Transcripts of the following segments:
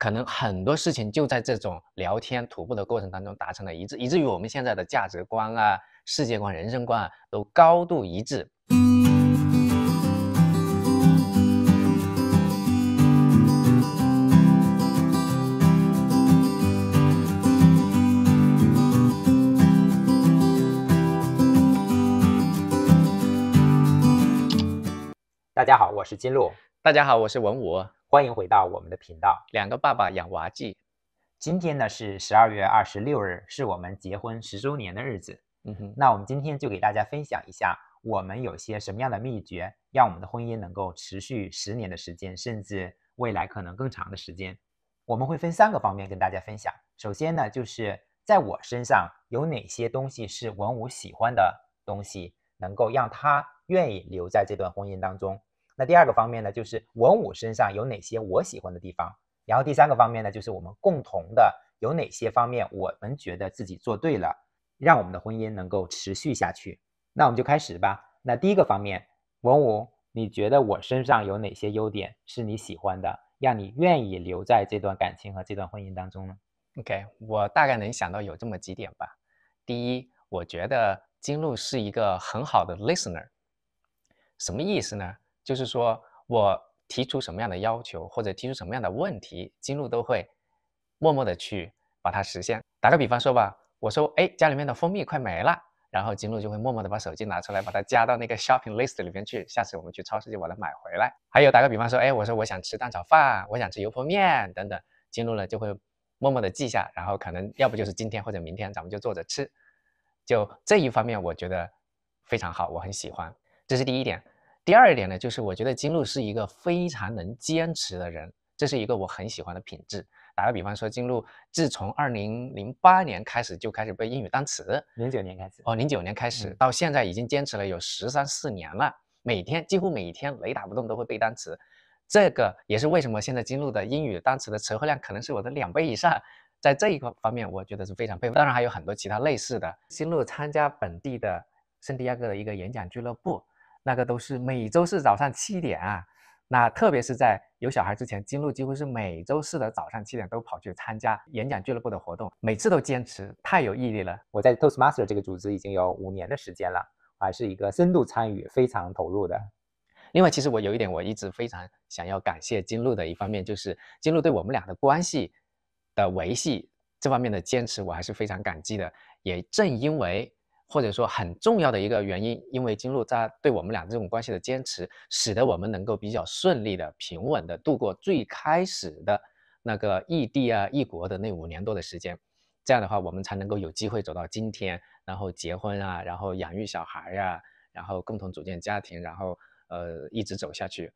可能很多事情就在这种聊天徒步的过程当中达成了一致，以至于我们现在的价值观啊、世界观、人生观啊都高度一致。大家好，我是金鹿。大家好，我是文武，欢迎回到我们的频道。两个爸爸养娃记。今天呢是12月26日，是我们结婚10周年的日子。那我们今天就给大家分享一下，我们有些什么样的秘诀，让我们的婚姻能够持续10年的时间，甚至未来可能更长的时间。我们会分3个方面跟大家分享。首先呢，就是在我身上有哪些东西是文武喜欢的东西，能够让他愿意留在这段婚姻当中。那第2个方面呢，就是文武身上有哪些我喜欢的地方。然后第3个方面呢，就是我们共同的有哪些方面我们觉得自己做对了，让我们的婚姻能够持续下去。那我们就开始吧。那第1个方面，文武，你觉得我身上有哪些优点是你喜欢的，让你愿意留在这段感情和这段婚姻当中呢？ OK， 我大概能想到有这么几点吧。第一，我觉得金鹿是一个很好的 listener。什么意思呢？就是说我提出什么样的要求或者提出什么样的问题，金鹿都会默默的去把它实现。打个比方说吧，我说家里面的蜂蜜快没了，然后金鹿就会默默的把手机拿出来，把它加到那个 shopping list 里面去，下次我们去超市就把它买回来。还有打个比方说，我说我想吃蛋炒饭，我想吃油泼面等等，金鹿呢就会默默的记下，然后可能要不就是今天或者明天咱们就做着吃。就这一方面我觉得非常好，我很喜欢。这是第一点。第2点呢，就是我觉得金鹿是一个非常能坚持的人，这是一个我很喜欢的品质。打个比方说，金鹿自从2008年开始就开始背英语单词，09年开始。09年开始，到现在已经坚持了有13、14年了，几乎每天雷打不动都会背单词。这个也是为什么现在金鹿的英语单词的词汇量可能是我的2倍以上，在这一个方面我觉得是非常佩服。当然还有很多其他类似的。金鹿参加本地的圣地亚哥的一个演讲俱乐部，那个都是每周四早上7点啊。那特别是在有小孩之前，金鹿几乎是每周四的早上7点都跑去参加演讲俱乐部的活动，每次都坚持，太有毅力了。我在 Toastmaster 这个组织已经有5年的时间了，还是一个深度参与、非常投入的。另外，其实我有一点我一直非常想要感谢金鹿的一方面，就是金鹿对我们俩的关系的维系这方面的坚持，我还是非常感激的。也正因为或者说很重要的一个原因，因为金鹿在对我们俩这种关系的坚持，使得我们能够比较顺利的、平稳的度过最开始的那个异地啊、异国的那5年多的时间。这样的话，我们才能够有机会走到今天，然后结婚啊，然后养育小孩啊，然后共同组建家庭，然后一直走下去。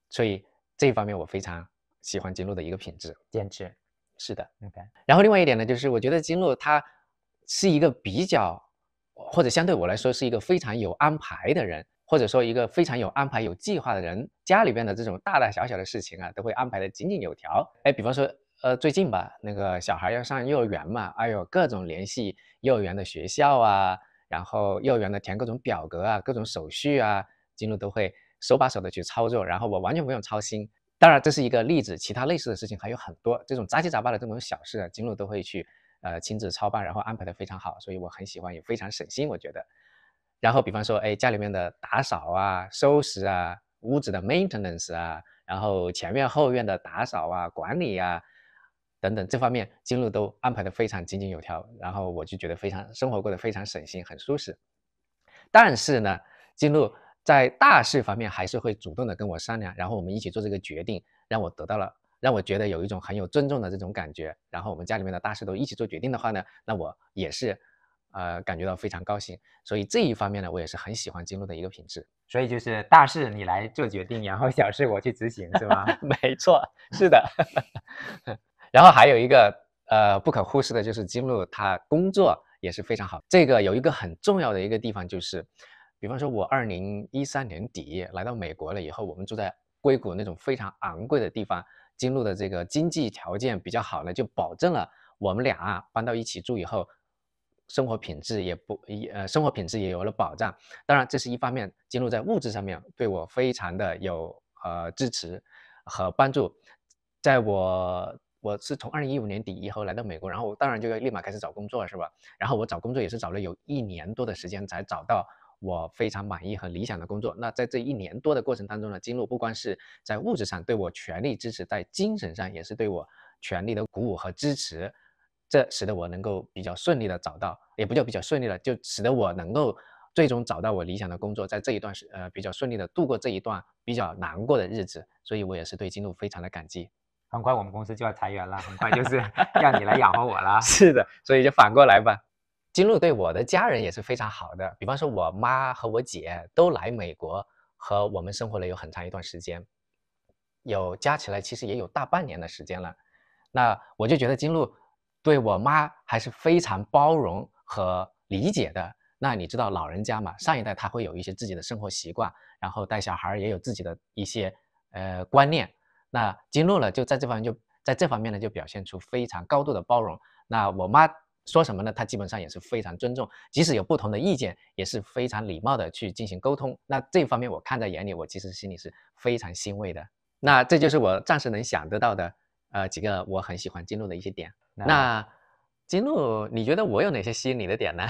所以这一方面我非常喜欢金鹿的一个品质，坚持。是的。 OK。 然后另外一点呢，就是我觉得金鹿他是一个比较，或者相对我来说是一个非常有安排的人，或者说一个非常有安排有计划的人。家里边的这种大大小小的事情啊，都会安排的井井有条。比方说最近吧，那个小孩要上幼儿园嘛，各种联系幼儿园的学校啊，然后幼儿园的填各种表格啊，各种手续啊，金鹿都会手把手的去操作，然后我完全不用操心。当然这是一个例子，其他类似的事情还有很多，这种杂七杂八的这种小事啊，金鹿都会去亲自操办，然后安排的非常好，所以我很喜欢，也非常省心，我觉得。然后比方说家里面的打扫啊、收拾啊、屋子的 maintenance 啊，然后前院后院的打扫啊、管理啊等等，这方面金鹿都安排的非常井井有条，然后我就觉得生活过得非常省心，很舒适。但是呢，金鹿在大事方面还是会主动的跟我商量，然后我们一起做这个决定，让我觉得有一种很有尊重的这种感觉。然后我们家里面的大事都一起做决定的话呢，那我也是感觉到非常高兴。所以这一方面呢，我也是很喜欢金鹿的一个品质。所以就是大事你来做决定，然后小事我去执行，是吗？没错，是的。然后还有一个不可忽视的就是金鹿他工作也是非常好。这个有一个很重要的一个地方就是，比方说我2013年底来到美国了以后，我们住在硅谷那种非常昂贵的地方，金鹿的这个经济条件比较好呢，就保证了我们俩搬到一起住以后，生活品质也有了保障。当然这是一方面，金鹿在物质上面对我非常的有支持和帮助。在我是从2015年底以后来到美国，然后我当然就立马开始找工作，是吧？然后我找工作也是找了有1年多的时间才找到我非常满意和理想的工作。那在这1年多的过程当中呢，金鹿不光是在物质上对我全力支持，在精神上也是对我全力的鼓舞和支持，这使得我能够比较顺利的找到，也不叫比较顺利了，就使得我能够最终找到我理想的工作，在这一段比较顺利的度过这一段比较难过的日子，所以我也是对金鹿非常的感激。很快我们公司就要裁员了，很快就是要你来养活我了。是的，所以就反过来吧。金鹿对我的家人也是非常好的，比方说我妈和我姐都来美国和我们生活了有很长一段时间，加起来其实也有大半年的时间了。那我就觉得金鹿对我妈还是非常包容和理解的。那你知道老人家嘛，上一代他会有一些自己的生活习惯，然后带小孩也有自己的一些观念。那金鹿呢，就在这方面呢，就表现出非常高度的包容。那我妈说什么呢？她基本上也是非常尊重，即使有不同的意见，也是非常礼貌的去进行沟通。那这方面我看在眼里，我其实心里是非常欣慰的。那这就是我暂时能想得到的几个我很喜欢金鹿的一些点。那金鹿，你觉得我有哪些吸引你的点呢？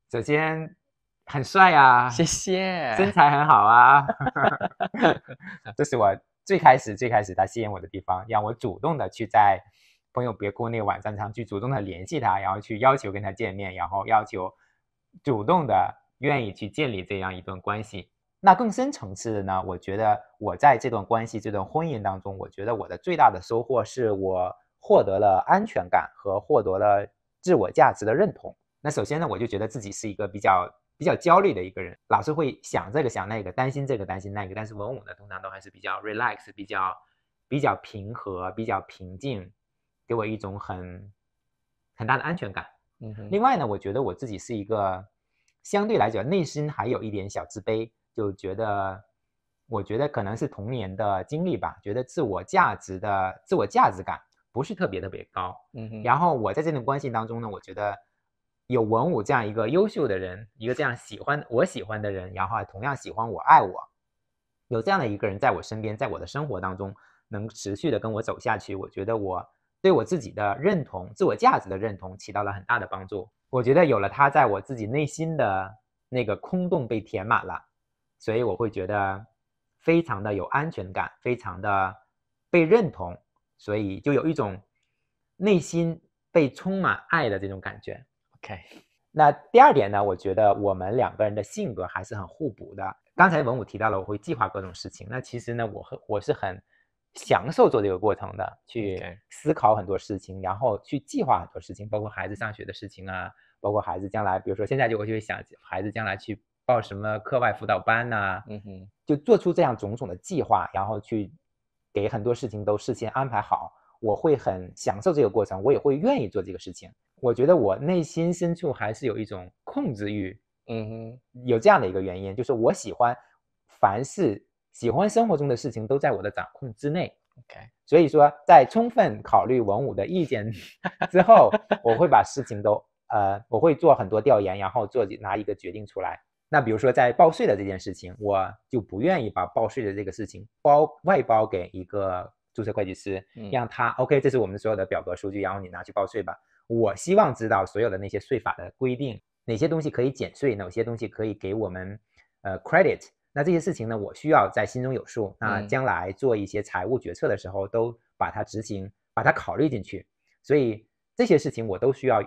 首先很帅啊，谢谢，身材很好啊，这是我最开始他吸引我的地方，让我主动的去在朋友别哭那个网站上去主动的联系他，然后去要求跟他见面，然后要求主动的愿意去建立这样一段关系。那更深层次的呢，我觉得我在这段关系这段婚姻当中，我觉得我的最大的收获是我获得了安全感和获得了自我价值的认同。那首先呢，我就觉得自己是一个比较焦虑的一个人，老是会想这个想那个，担心这个担心那个。但是文武呢，通常都还是比较 relax， 比较平和，比较平静，给我一种很大的安全感。另外呢，我觉得我自己是一个相对来讲内心还有一点小自卑，我觉得可能是童年的经历吧，觉得自我价值感不是特别高。然后我在这段关系当中呢，我觉得有文武这样一个优秀的人，一个这样喜欢的人，然后还同样喜欢我爱我，有这样的一个人在我身边，在我的生活当中能持续的跟我走下去，我觉得我对我自己的认同，自我价值的认同起到了很大的帮助。我觉得有了他，在我自己内心的那个空洞被填满了，所以我会觉得非常的有安全感，非常的被认同，所以就有一种内心被充满爱的这种感觉。OK， 那第二点呢，我觉得我们两个人的性格还是很互补的。刚才文武提到了我会计划各种事情，那其实呢，我是很享受做这个过程的，去思考很多事情，然后去计划很多事情，包括孩子上学的事情啊，包括孩子将来，比如说现在我就会想孩子将来去报什么课外辅导班啊，就做出这样种种的计划，然后去给很多事情都事先安排好，我会很享受这个过程，我也会愿意做这个事情。我觉得我内心深处还是有一种控制欲，有这样的一个原因，就是我喜欢生活中的事情都在我的掌控之内。所以说在充分考虑文武的意见之后，我会把事情都我会做很多调研，然后拿一个决定出来。那比如说在报税的这件事情，我就不愿意把报税的这个事情外包给一个注册会计师，让他 OK， 这是我们所有的表格数据，然后你拿去报税吧。我希望知道所有的那些税法的规定，哪些东西可以减税，哪些东西可以给我们credit。那这些事情呢，我需要在心中有数。那将来做一些财务决策的时候，都把它执行，把它考虑进去。所以这些事情我都需要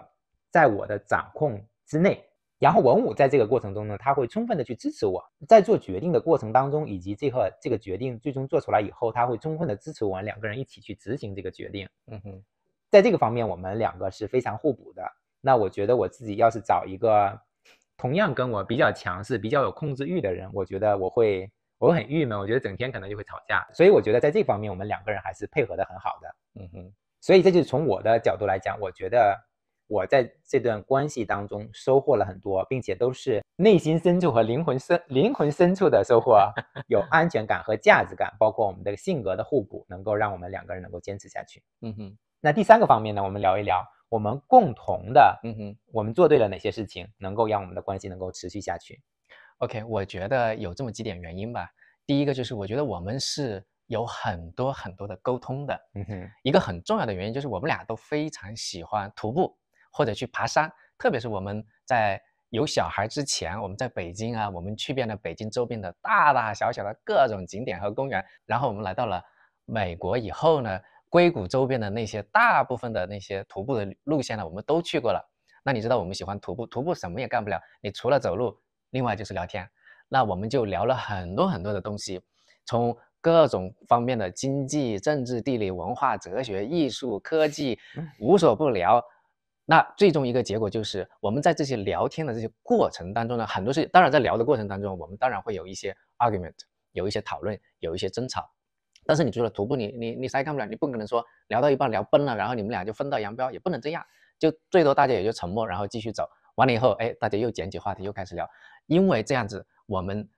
在我的掌控之内。然后文武在这个过程中呢，他会充分的去支持我，在做决定的过程当中，以及这个决定最终做出来以后，他会充分的支持我们两个人一起去执行这个决定。在这个方面，我们两个是非常互补的。那我觉得我自己要是找一个同样跟我比较强势、比较有控制欲的人，我觉得我会很郁闷，我觉得整天可能就会吵架。所以我觉得在这方面，我们两个人还是配合得很好的。所以这就是从我的角度来讲，我觉得我在这段关系当中收获了很多，并且都是内心深处和灵魂深处的收获，有安全感和价值感，包括我们的性格的互补，能够让我们两个人能够坚持下去。那第三个方面呢，我们聊一聊我们共同的，我们做对了哪些事情，能够让我们的关系能够持续下去。OK， 我觉得有这么几点原因吧。第一个就是我觉得我们是有很多很多的沟通的。一个很重要的原因就是我们俩都非常喜欢徒步或者去爬山，特别是我们在有小孩之前，我们在北京啊，我们去遍了北京周边的大大小小的各种景点和公园，然后我们来到了美国以后呢，硅谷周边的那些大部分的那些徒步的路线呢，我们都去过了。那你知道我们喜欢徒步，徒步什么也干不了，你除了走路，另外就是聊天。那我们就聊了很多很多的东西，从各种方面的经济、政治、地理、文化、哲学、艺术、科技，无所不聊。那最终一个结果就是，我们在这些聊天的这些过程当中呢，很多事，当然在聊的过程当中，我们当然会有一些 argument， 有一些讨论，有一些争吵。但是你除了徒步，你啥也干不了，你不可能说聊到一半聊崩了，然后你们俩就分道扬镳，也不能这样，就最多大家也就沉默，然后继续走。完了以后，哎，大家又捡起话题又开始聊，因为这样子，我们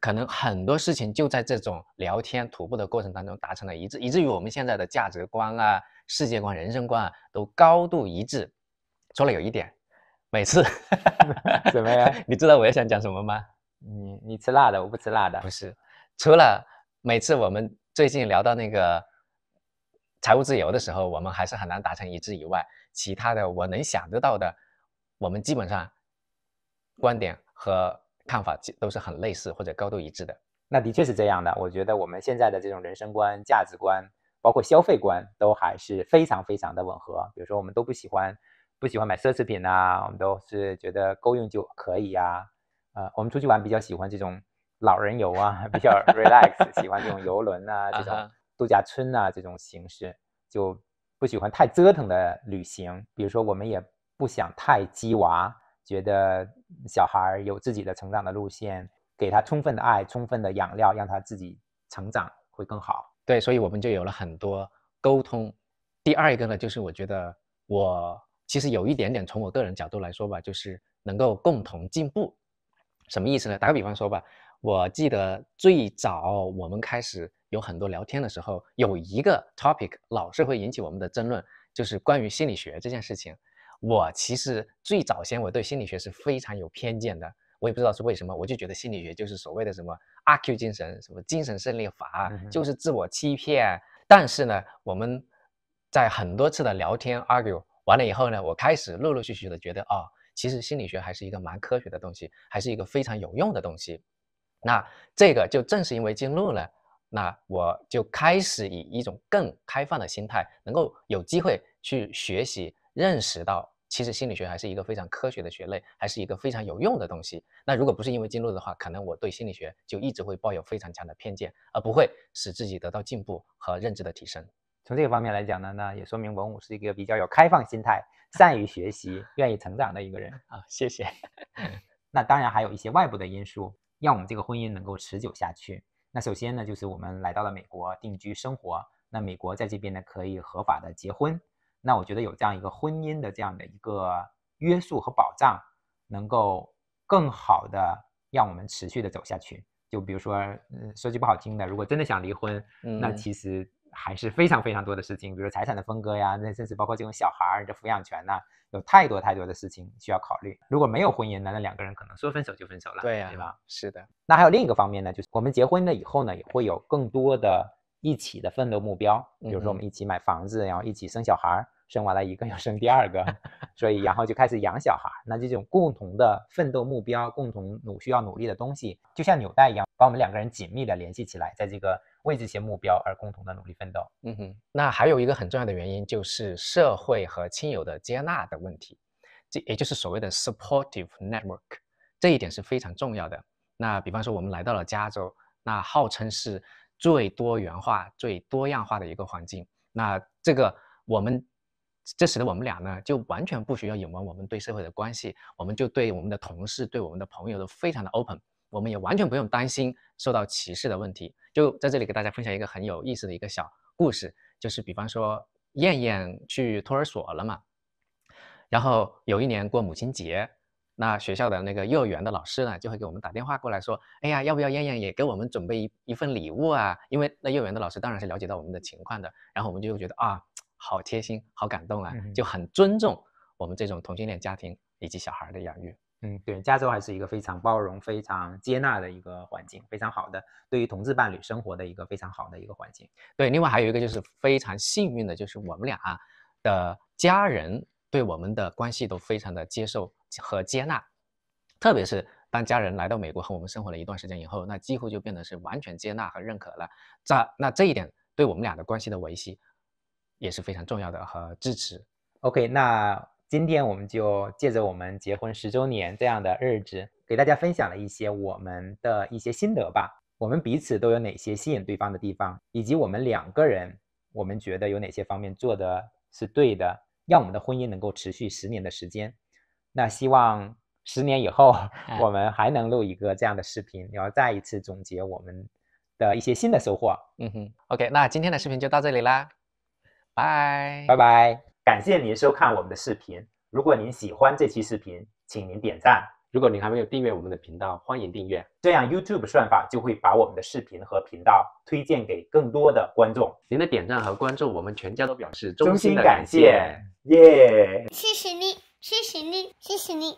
可能很多事情就在这种聊天徒步的过程当中达成了一致，以至于我们现在的价值观啊、世界观、人生观啊都高度一致。除了有一点，每次怎么样？你知道我要想讲什么吗？你吃辣的，我不吃辣的。不是，除了每次我们最近聊到那个财务自由的时候，我们还是很难达成一致以外，其他的我能想得到的，我们基本上观点和看法都是很类似或者高度一致的。那的确是这样的，我觉得我们现在的这种人生观、价值观，包括消费观，都还是非常非常的吻合。比如说，我们都不喜欢买奢侈品啊，我们都是觉得够用就可以啊。我们出去玩比较喜欢这种老人游啊，比较 relax， 喜欢这种游轮啊，这种度假村啊这种形式，就不喜欢太折腾的旅行。比如说，我们也不想太鸡娃，觉得小孩有自己的成长的路线。给他充分的爱，充分的养料，让他自己成长会更好。对，所以我们就有了很多沟通。第二个呢，就是我觉得我其实有一点点从我个人角度来说吧，就是能够共同进步。什么意思呢？打个比方说吧，我记得最早我们开始有很多聊天的时候，有一个 topic 老是会引起我们的争论，就是关于心理学这件事情。我其实最早先我对心理学是非常有偏见的。我也不知道是为什么，我就觉得心理学就是所谓的什么阿 Q 精神，什么精神胜利法，就是自我欺骗。但是呢，我们在很多次的聊天 argue 完了以后呢，我开始陆陆续续的觉得，哦，其实心理学还是一个蛮科学的东西，还是一个非常有用的东西。那这个就正是因为进入了，那我就开始以一种更开放的心态，能够有机会去学习，认识到。其实心理学还是一个非常科学的学类，还是一个非常有用的东西。那如果不是因为进入的话，可能我对心理学就一直会抱有非常强的偏见，而不会使自己得到进步和认知的提升。从这个方面来讲呢，那也说明文武是一个比较有开放心态、善于学习、愿意成长的一个人啊。谢谢。那当然还有一些外部的因素，让我们这个婚姻能够持久下去。那首先呢，就是我们来到了美国定居生活，那美国在这边呢可以合法的结婚。那我觉得有这样一个婚姻的这样的一个约束和保障，能够更好的让我们持续的走下去。就比如说，说句不好听的，如果真的想离婚，那其实还是非常非常多的事情，比如财产的分割呀，那甚至包括这种小孩的抚养权呐，有太多太多的事情需要考虑。如果没有婚姻呢，那两个人可能说分手就分手了，对呀，对吧？是的。那还有另一个方面呢，就是我们结婚了以后呢，也会有更多的一起的奋斗目标，比如说我们一起买房子，然后一起生小孩，生完了一个又生第二个，所以然后就开始养小孩。那这种共同的奋斗目标，共同需要努力的东西，就像纽带一样，把我们两个人紧密的联系起来，在这个为这些目标而共同的努力奋斗。那还有一个很重要的原因就是社会和亲友的接纳的问题，这也就是所谓的 supportive network， 这一点是非常重要的。那比方说我们来到了加州，那号称是最多元化、最多样化的一个环境。那这使得我们俩呢，就完全不需要隐瞒我们对社会的关系，我们就对我们的同事、对我们的朋友都非常的 open， 我们也完全不用担心受到歧视的问题。就在这里给大家分享一个很有意思的一个小故事，就是比方说燕燕去托儿所了嘛，然后有一年过母亲节。那学校的那个幼儿园的老师呢，就会给我们打电话过来说，哎呀，要不要燕燕也给我们准备一份礼物啊？因为那幼儿园的老师当然是了解到我们的情况的，然后我们就觉得啊，好贴心，好感动啊，就很尊重我们这种同性恋家庭以及小孩的养育。对，加州还是一个非常包容、非常接纳的一个环境，非常好的，对于同志伴侣生活的一个非常好的一个环境。对，另外还有一个就是非常幸运的，就是我们俩的家人对我们的关系都非常的接受和接纳，特别是当家人来到美国和我们生活了一段时间以后，那几乎就变得是完全接纳和认可了。那这一点对我们俩的关系的维系也是非常重要的和支持。OK， 那今天我们就借着我们结婚10周年这样的日子，给大家分享了一些我们的一些心得吧。我们彼此都有哪些吸引对方的地方，以及我们2个人，我们觉得有哪些方面做的是对的，让我们的婚姻能够持续10年的时间。那希望10年以后，我们还能录一个这样的视频，然后再一次总结我们的一些新的收获。OK， 那今天的视频就到这里啦，拜拜。感谢您收看我们的视频。如果您喜欢这期视频，请您点赞。如果您还没有订阅我们的频道，欢迎订阅，这样 YouTube 算法就会把我们的视频和频道推荐给更多的观众。您的点赞和关注，我们全家都表示衷心的感谢。耶！谢谢你，谢谢你，谢谢你。